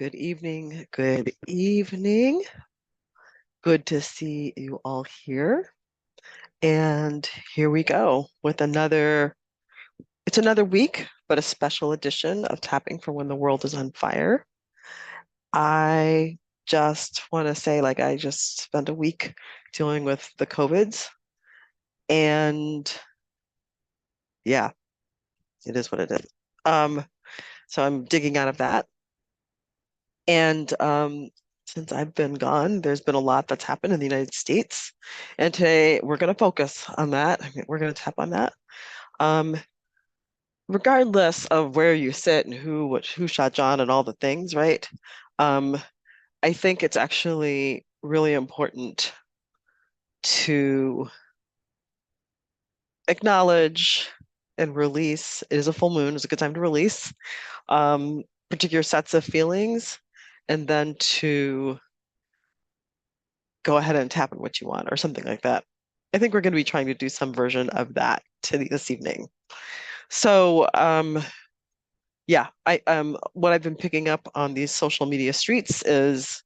good evening, good evening. Good to see you all here. And here we go with it's another week, but a special edition of Tapping for When the World is on Fire. I just want to say, I just spent a week dealing with the COVIDs, and yeah, it is what it is. Um, so I'm digging out of that. And since I've been gone, there's been a lot that's happened in the United States. And today we're going to focus on that. We're going to tap on that. Um, Regardless of where you sit and who shot John and all the things, right? Um, I think it's actually really important to acknowledge and release. It is a full moon, it's a good time to release particular sets of feelings, and then to go ahead and tap on what you want or something like that. I think we're going to be trying to do some version of that this evening. So, yeah, what I've been picking up on these social media streets is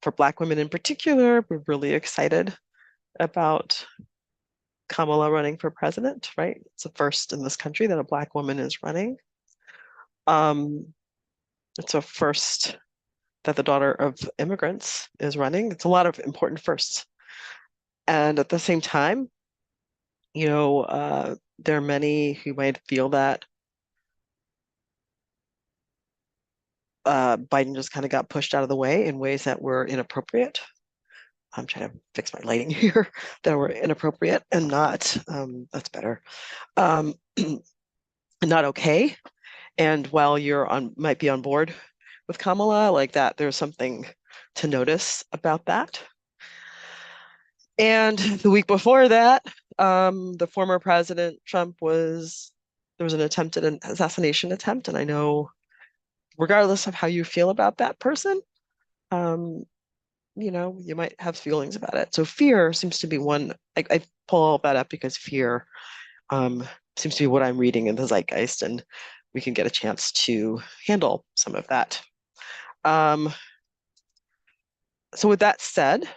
for Black women in particular, we're really excited about Kamala running for president, right? It's the first in this country that a Black woman is running. Um, it's a first that the daughter of immigrants is running. It's a lot of important firsts. And at the same time, there are many who might feel that Biden just kind of got pushed out of the way in ways that were inappropriate. I'm trying to fix my lighting here, that were inappropriate and not, that's better, not okay. And while might be on board with Kamala, like that, there's something to notice about that. And the week before that, the former president Trump there was an attempted assassination attempt, and I know, regardless of how you feel about that person, um, you might have feelings about it. So fear seems to be one. I pull all that up because fear seems to be what I'm reading in the zeitgeist, and we can get a chance to handle some of that. So with that said,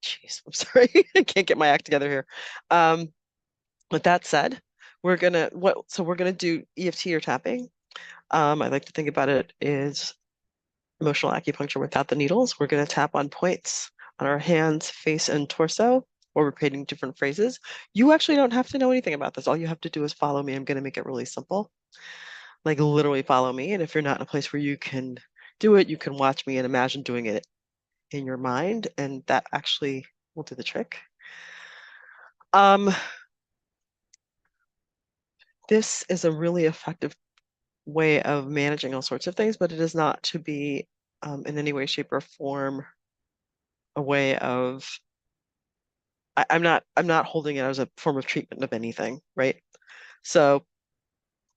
jeez, I'm sorry, I can't get my act together here. With that said, we're gonna do EFT or tapping. I like to think about it as emotional acupuncture without the needles. We're going to tap on points on our hands, face, and torso, or repeating different phrases. You actually don't have to know anything about this. All you have to do is follow me. I'm going to make it really simple. Like literally follow me. And if you're not in a place where you can do it, you can watch me and imagine doing it in your mind, and that actually will do the trick. This is a really effective way of managing all sorts of things, but it is not to be in any way, shape, or form a way of I'm not holding it as a form of treatment of anything, right? So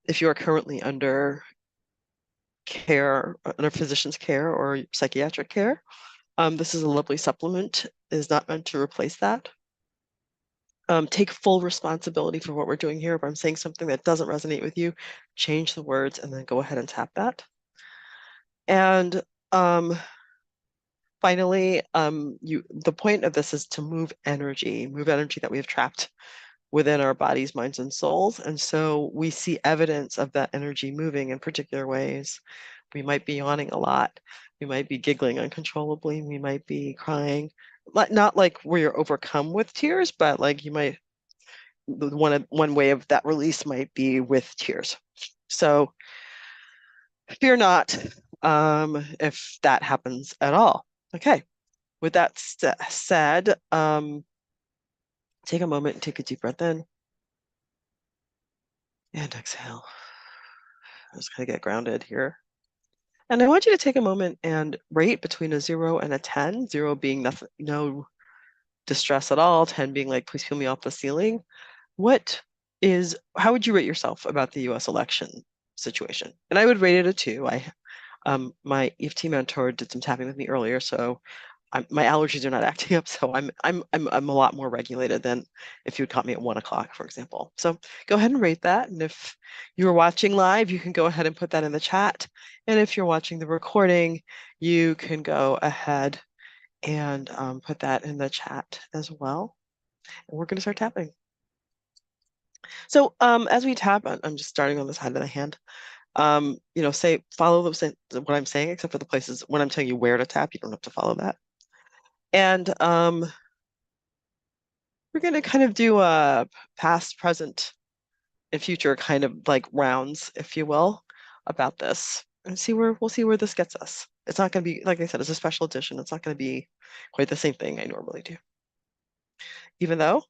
if you are currently under physician's care or psychiatric care, this is a lovely supplement. It is not meant to replace that. Take full responsibility for what we're doing here. If I'm saying something that doesn't resonate with you, change the words and then go ahead and tap that. And finally, the point of this is to move energy that we have trapped within our bodies, minds, and souls. And so we see evidence of that energy moving in particular ways. We might be yawning a lot. We might be giggling uncontrollably. We might be crying. Not like where you're overcome with tears, but like one way of that release might be with tears. So fear not if that happens at all. Okay. With that said, take a moment and take a deep breath in and exhale. I'm just gonna get grounded here. And I want you to take a moment and rate between a 0 and a 10, 0 being nothing, no distress at all, 10 being like, please peel me off the ceiling. How would you rate yourself about the US election situation? And I would rate it a 2. My EFT mentor did some tapping with me earlier, so my allergies are not acting up, so I'm a lot more regulated than if you had caught me at 1 o'clock, for example. So go ahead and rate that, and if you were watching live, you can go ahead and put that in the chat. And if you're watching the recording, you can go ahead and put that in the chat as well. And we're going to start tapping. So as we tap, I'm just starting on the side of the hand. Say follow what I'm saying, except for the places when I'm telling you where to tap, you don't have to follow that. And we're going to kind of do a past, present, and future kind of like rounds, if you will, about this and we'll see where this gets us. It's not going to be, like I said, it's a special edition. It's not going to be quite the same thing I normally do. Even though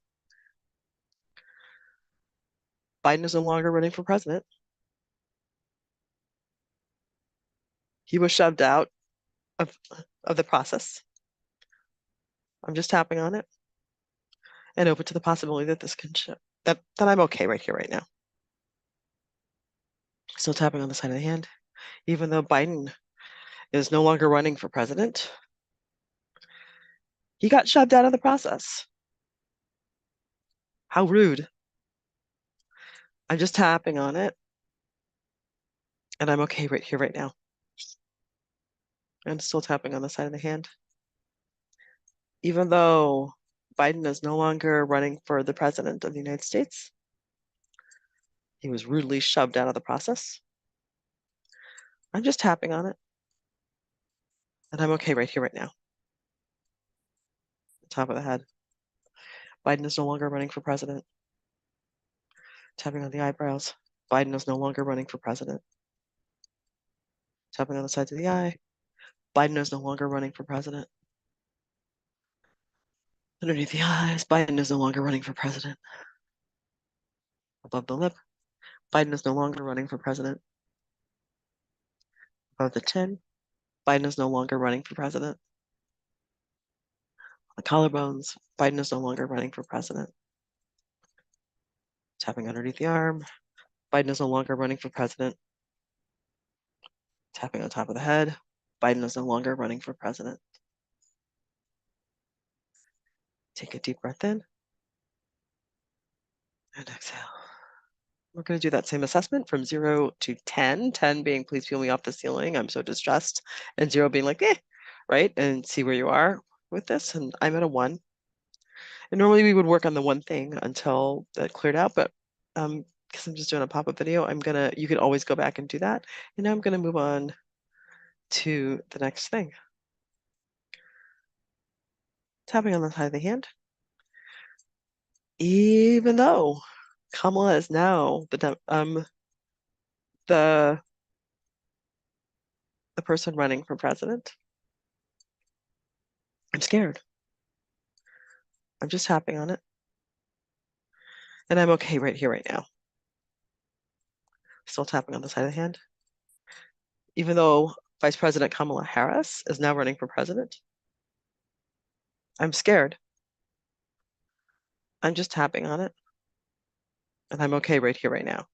Biden is no longer running for president, he was shoved out of the process. I'm just tapping on it and open to the possibility that this can shift. That I'm okay right here, right now. Still tapping on the side of the hand. Even though Biden is no longer running for president, he got shoved out of the process. How rude. I'm just tapping on it. And I'm okay right here, right now. And still tapping on the side of the hand. Even though Biden is no longer running for the president of the United States, he was rudely shoved out of the process. I'm just tapping on it. And I'm okay right here, right now. Top of the head. Biden is no longer running for president. Tapping on the eyebrows. Biden is no longer running for president. Tapping on the sides of the eye. Biden is no longer running for president. Underneath the eyes, Biden is no longer running for president. Above the lip, Biden is no longer running for president. Above the chin, Biden is no longer running for president. The collarbones, Biden is no longer running for president. Tapping underneath the arm, Biden is no longer running for president. Tapping on top of the head, Biden is no longer running for president. Take a deep breath in and exhale. We're going to do that same assessment from 0 to 10, 10 being please peel me off the ceiling, I'm so distressed, and 0 being like, right? And see where you are with this. And I'm at a 1. And normally we would work on the one thing until that cleared out, but because I'm just doing a pop-up video, you can always go back and do that. And now I'm going to move on to the next thing. Tapping on the side of the hand. Even though Kamala is now the person running for president, I'm scared. I'm just tapping on it. And I'm okay right here, right now. Still tapping on the side of the hand. Even though Vice President Kamala Harris is now running for president, I'm scared. I'm just tapping on it. And I'm okay right here, right now.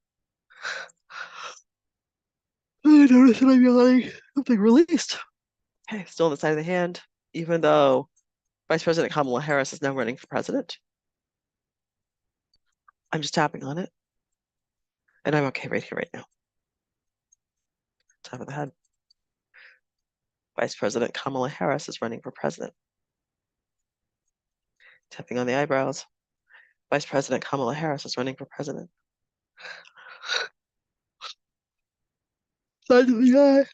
I notice that I'm yawning. Something released. Okay, still on the side of the hand. Even though Vice President Kamala Harris is now running for president, I'm just tapping on it. And I'm okay right here, right now. Top of the head. Vice President Kamala Harris is running for president. Tapping on the eyebrows. Vice President Kamala Harris is running for president. Side of the eye.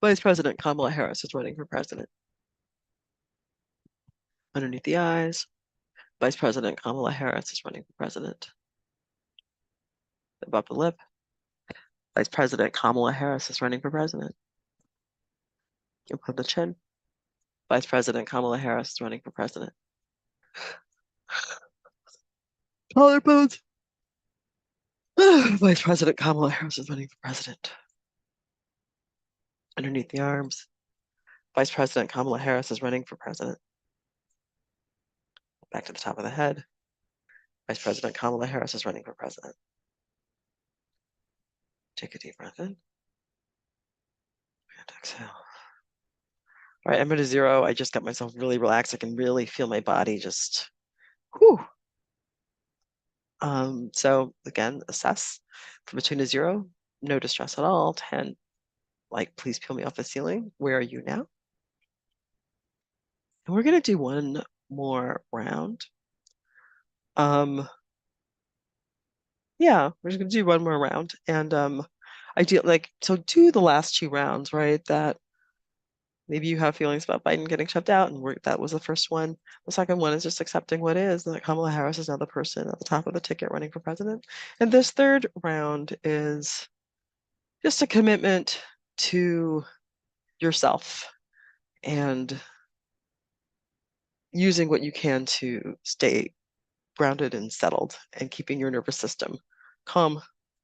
Vice President Kamala Harris is running for president. Underneath the eyes, Vice President Kamala Harris is running for president. Above the lip, Vice President Kamala Harris is running for president. Above the chin, Vice President Kamala Harris is running for president. Collarbones. Vice President Kamala Harris is running for president. Underneath the arms, Vice President Kamala Harris is running for president. Back to the top of the head, Vice President Kamala Harris is running for president. Take a deep breath in. And exhale. All right, I'm at a 0. I just got myself really relaxed. I can really feel my body just, whew. So again, assess from between a 0, no distress at all, 10, like, please peel me off the ceiling. Where are you now? And we're going to do one more round. Yeah, we're just going to do one more round. And I do like, so do the last two rounds, right? That maybe you have feelings about Biden getting shut out, and that was the first one. The second one is just accepting what is, that Kamala Harris is now the person at the top of the ticket running for president. And this third round is just a commitment to yourself and using what you can to stay grounded and settled and keeping your nervous system calm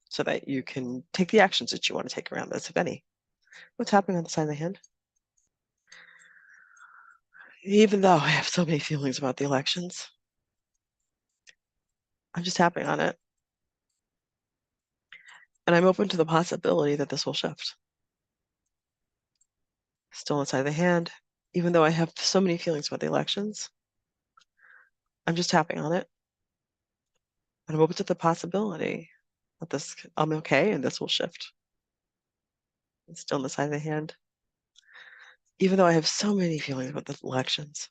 so that you can take the actions that you want to take around this, if any. What's happening on the side of the hand? Even though I have so many feelings about the elections, I'm just tapping on it. And I'm open to the possibility that this will shift. Still on the side of the hand, even though I have so many feelings about the elections, I'm just tapping on it. And I'm open to the possibility that I'm okay and this will shift. It's still on the side of the hand, even though I have so many feelings about the elections.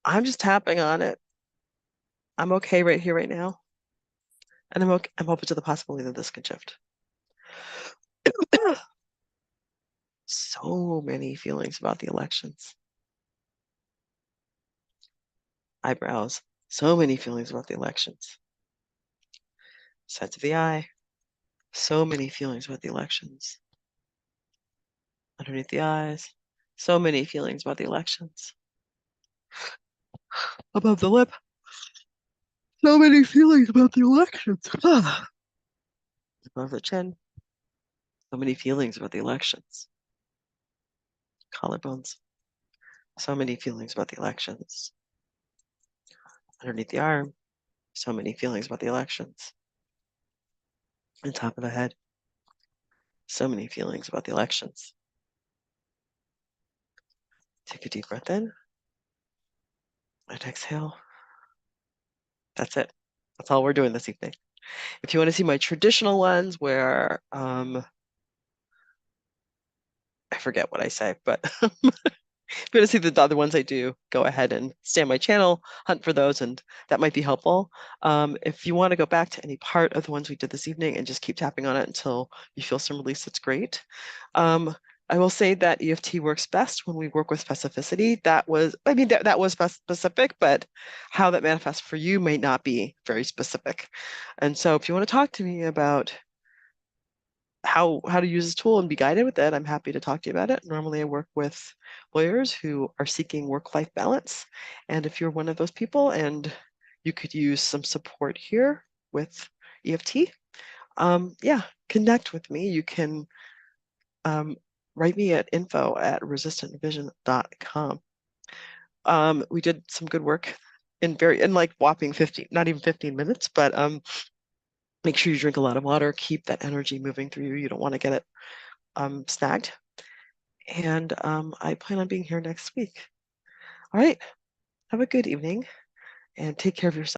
I'm just tapping on it. I'm okay right here, right now. And I'm open to the possibility that this can shift. So many feelings about the elections. Eyebrows. So many feelings about the elections. Sides of the eye. So many feelings about the elections. Underneath the eyes. So many feelings about the elections. Above the lip. So many feelings about the elections. Above the chin. So many feelings about the elections. Collarbones. So many feelings about the elections. Underneath the arm. So many feelings about the elections. On top of the head. So many feelings about the elections. Take a deep breath in and exhale. That's it. That's all we're doing this evening. If you want to see my traditional ones where I forget what I say, but if you want to see the other ones I do, go ahead and stay on my channel, hunt for those, and that might be helpful. If you want to go back to any part of the ones we did this evening and just keep tapping on it until you feel some release, that's great. I will say that EFT works best when we work with specificity. That was specific, but how that manifests for you may not be very specific. And so if you want to talk to me about how to use this tool and be guided with it, I'm happy to talk to you about it. Normally I work with lawyers who are seeking work-life balance. And if you're one of those people and you could use some support here with EFT, yeah, connect with me. You can write me at info@resistantvision.com. We did some good work in like whopping 15, not even 15 minutes, but make sure you drink a lot of water, keep that energy moving through you. You don't want to get it snagged. And I plan on being here next week. All right. Have a good evening and take care of yourself.